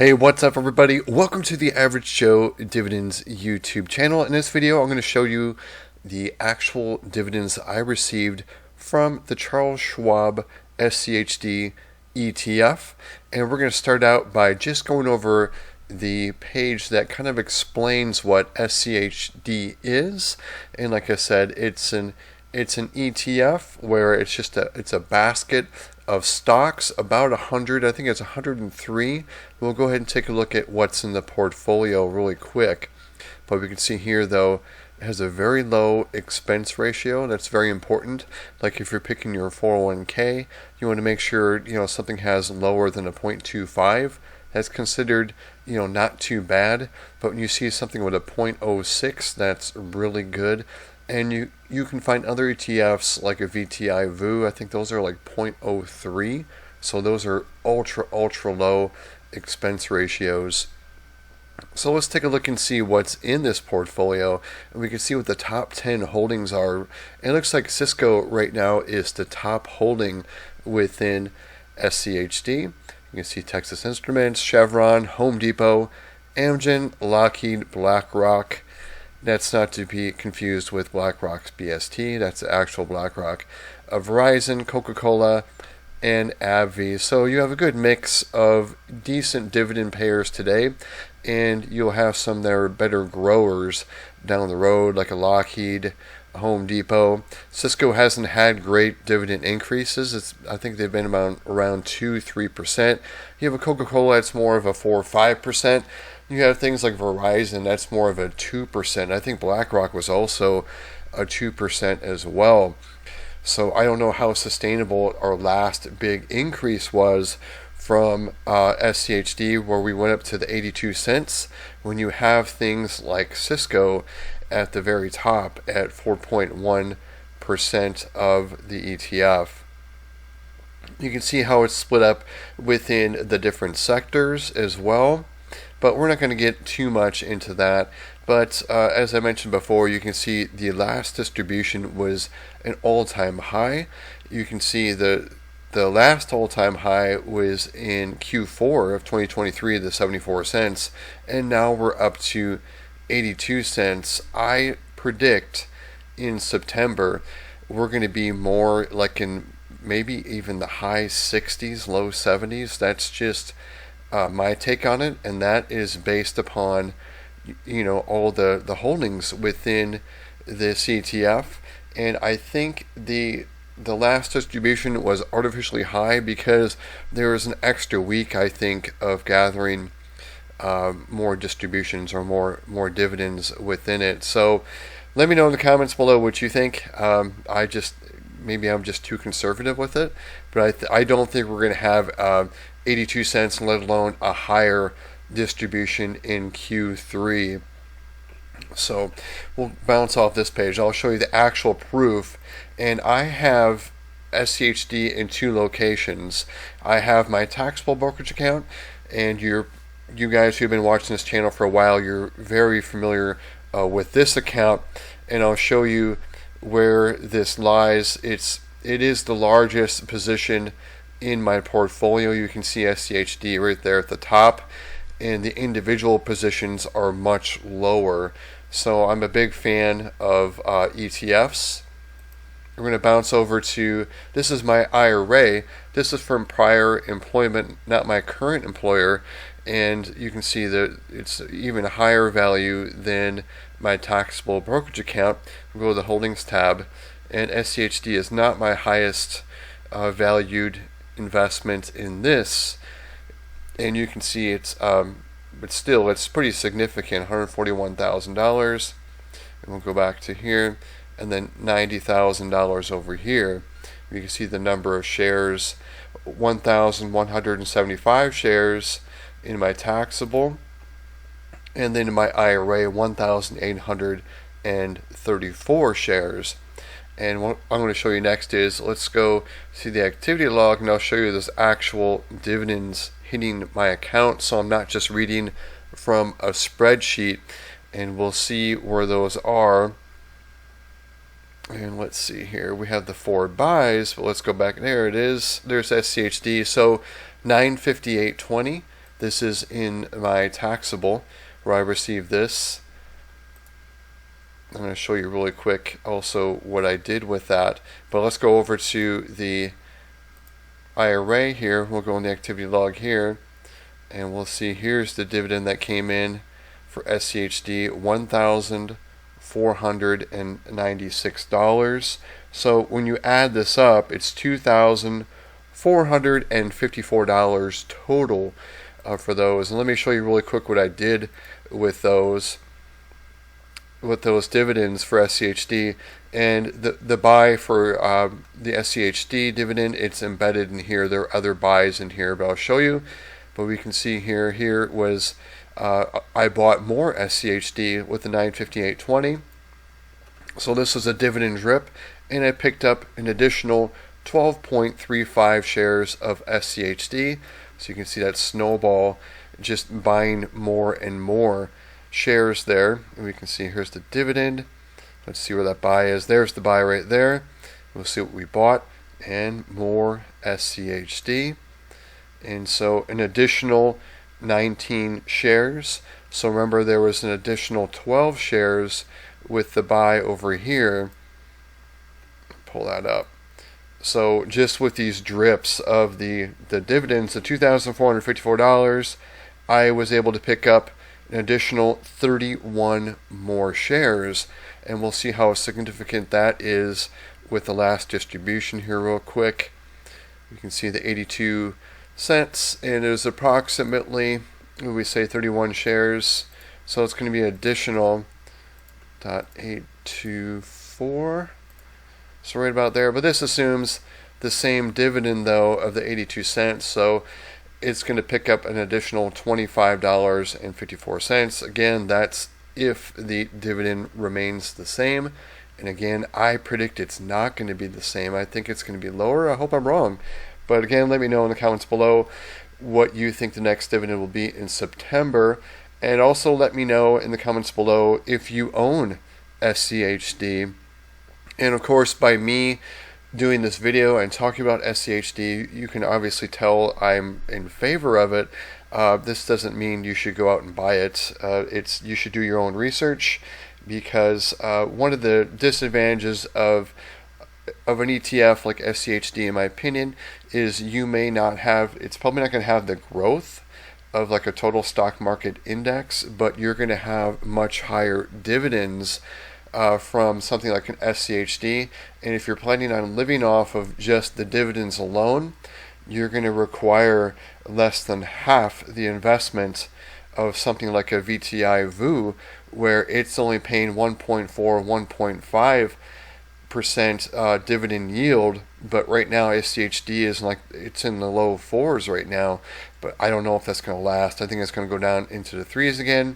Hey, what's up everybody? Welcome to the Average Joe Dividends YouTube channel. In this video, I'm going to show you the actual dividends I received from the Charles Schwab SCHD ETF. And we're going to start out by just going over the page that kind of explains what SCHD is. And like I said, it's an ETF where it's a basket of stocks, about 100, I think it's 103. We'll go ahead and take a look at what's in the portfolio really quick. But we can see here though, it has a very low expense ratio. That's very important. Like if you're picking your 401k, you want to make sure something has lower than a 0.25. That's considered not too bad. But when you see something with a 0.06, that's really good. And you can find other ETFs like a VTI VU. I think those are like 0.03. So those are ultra low expense ratios. So let's take a look and see what's in this portfolio. And we can see what the top 10 holdings are. It looks like Cisco right now is the top holding within SCHD. You can see Texas Instruments, Chevron, Home Depot, Amgen, Lockheed, BlackRock. That's not to be confused with BlackRock's BST. That's the actual BlackRock. Verizon, Coca-Cola, and AbbVie. So you have a good mix of decent dividend payers today, and you'll have some that are better growers down the road, like a Lockheed, Home Depot. Cisco hasn't had great dividend increases. I think they've been around 2-3%. You have a Coca-Cola that's more of a 4 or 5%. You have things like Verizon, that's more of a 2%. I think BlackRock was also a 2% as well. So I don't know how sustainable our last big increase was from SCHD, where we went up to the 82 cents, when you have things like Cisco at the very top at 4.1% of the ETF. You can see how it's split up within the different sectors as well. But we're not going to get too much into that. But as I mentioned before, you can see the last distribution was an all-time high. You can see the last all-time high was in Q4 of 2023, the 74 cents. And now we're up to 82 cents. I predict in September we're going to be more like in maybe even the high 60s, low 70s. That's just my take on it, and that is based upon all the holdings within this ETF. And I think the last distribution was artificially high because there was an extra week, I think, of gathering more distributions or more dividends within it. So let me know in the comments below what you think. Maybe I'm just too conservative with it, but I don't think we're going to have 82 cents, let alone a higher distribution in Q3. So we'll bounce off this page. I'll show you the actual proof. And I have SCHD in two locations. I have my taxable brokerage account, and you guys who've been watching this channel for a while, you're very familiar with this account. And I'll show you where this lies. It is the largest position in my portfolio. You can see SCHD right there at the top, and the individual positions are much lower. So I'm a big fan of ETFs. We're going to bounce over to, this is my IRA. This is from prior employment, not my current employer, and you can see that it's even a higher value than my taxable brokerage account. We'll go to the holdings tab, and SCHD is not my highest valued investment in this, and you can see it's but still it's pretty significant, $141,000. And we'll go back to here, and then $90,000 over here. You can see the number of shares, 1,175 shares in my taxable, and then in my IRA 1,834 shares. And what I'm going to show you next is, let's go see the activity log, and I'll show you this actual dividends hitting my account, so I'm not just reading from a spreadsheet. And we'll see where those are. And let's see here, we have the 4 buys, but let's go back. There it is. There's SCHD. So 958.20, This is in my taxable where I received this. I'm going to show you really quick also what I did with that. But let's go over to the IRA here. We'll go in the activity log here, and we'll see here's the dividend that came in for SCHD, $1,496. So when you add this up, it's $2,454 total for those. And let me show you really quick what I did with those dividends for SCHD. And the buy for the SCHD dividend, it's embedded in here. There are other buys in here, but I'll show you. But we can see here was I bought more SCHD with the 958.20. So this was a dividend drip, and I picked up an additional 12.35 shares of SCHD. So you can see that snowball, just buying more and more shares there. And we can see here's the dividend. Let's see where that buy is. There's the buy right there. We'll see what we bought, and more SCHD. And so an additional 19 shares. So remember, there was an additional 12 shares with the buy over here. Pull that up. So just with these drips of the dividends, the $2,454, I was able to pick up an additional 31 more shares, and we'll see how significant that is with the last distribution here real quick. You can see the 82 cents, and it was approximately, we say 31 shares, so it's going to be additional 0.824, so right about there. But this assumes the same dividend though of the 82 cents, so it's going to pick up an additional $25.54. Again, that's if the dividend remains the same. And again, I predict it's not going to be the same. I think it's going to be lower. I hope I'm wrong. But again, let me know in the comments below what you think the next dividend will be in September. And also let me know in the comments below if you own SCHD. And of course, by me doing this video and talking about SCHD, you can obviously tell I'm in favor of it. This doesn't mean you should go out and buy it. You should do your own research, because one of the disadvantages of an ETF like SCHD, in my opinion, is you may not have, it's probably not going to have the growth of like a total stock market index, but you're going to have much higher dividends from something like an SCHD. And if you're planning on living off of just the dividends alone, you're going to require less than half the investment of something like a VTI VU, where it's only paying 1.4, 1.5% dividend yield. But right now SCHD is like, it's in the low 4s right now, but I don't know if that's going to last. I think it's going to go down into the 3s again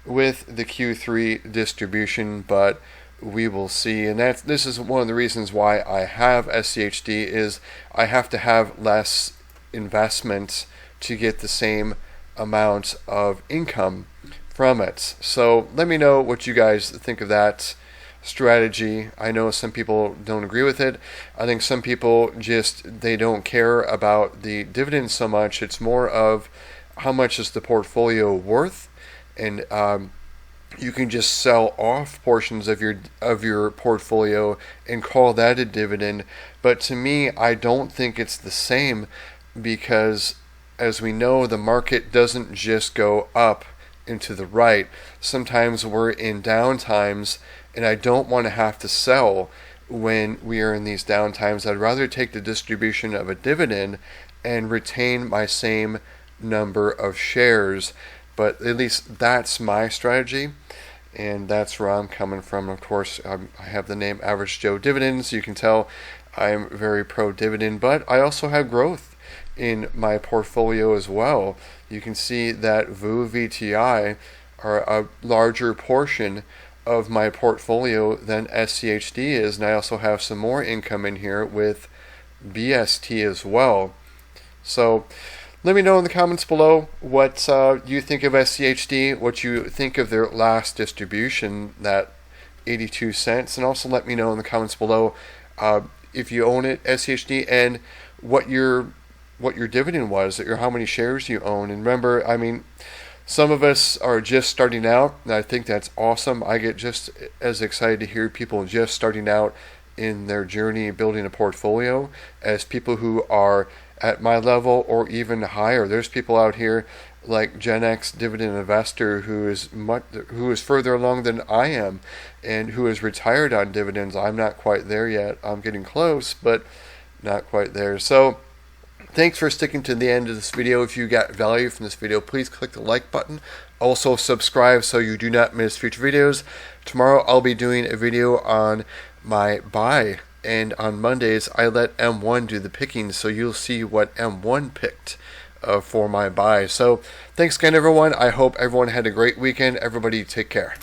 with the Q3 distribution, but we will see. And this is one of the reasons why I have SCHD, is I have to have less investment to get the same amount of income from it. So let me know what you guys think of that strategy. I know some people don't agree with it. I think some people they don't care about the dividends so much. It's more of how much is the portfolio worth, and you can just sell off portions of your portfolio and call that a dividend. But to me, I don't think it's the same, because as we know, the market doesn't just go up and to the right. Sometimes we're in down times, and I don't want to have to sell when we are in these down times. I'd rather take the distribution of a dividend and retain my same number of shares. But at least that's my strategy, and that's where I'm coming from. Of course, I have the name Average Joe Dividends. You can tell I'm very pro dividend, but I also have growth in my portfolio as well. You can see that VU VTI are a larger portion of my portfolio than SCHD is, and I also have some more income in here with BST as well. So let me know in the comments below what you think of SCHD, what you think of their last distribution, that 82 cents, and also let me know in the comments below if you own it, SCHD, and what your what your dividend was, or how many shares you own. And remember, I mean, some of us are just starting out, and I think that's awesome. I get just as excited to hear people just starting out in their journey building a portfolio as people who are at my level or even higher. There's people out here like Gen X dividend investor who is further along than I am, and who is retired on dividends. I'm not quite there yet. I'm getting close, but not quite there. So thanks for sticking to the end of this video. If you got value from this video, please click the like button. Also subscribe so you do not miss future videos. Tomorrow I'll be doing a video on my buy, and on Mondays I let M1 do the picking, so you'll see what M1 picked for my buy. So thanks again, everyone. I hope everyone had a great weekend. Everybody take care.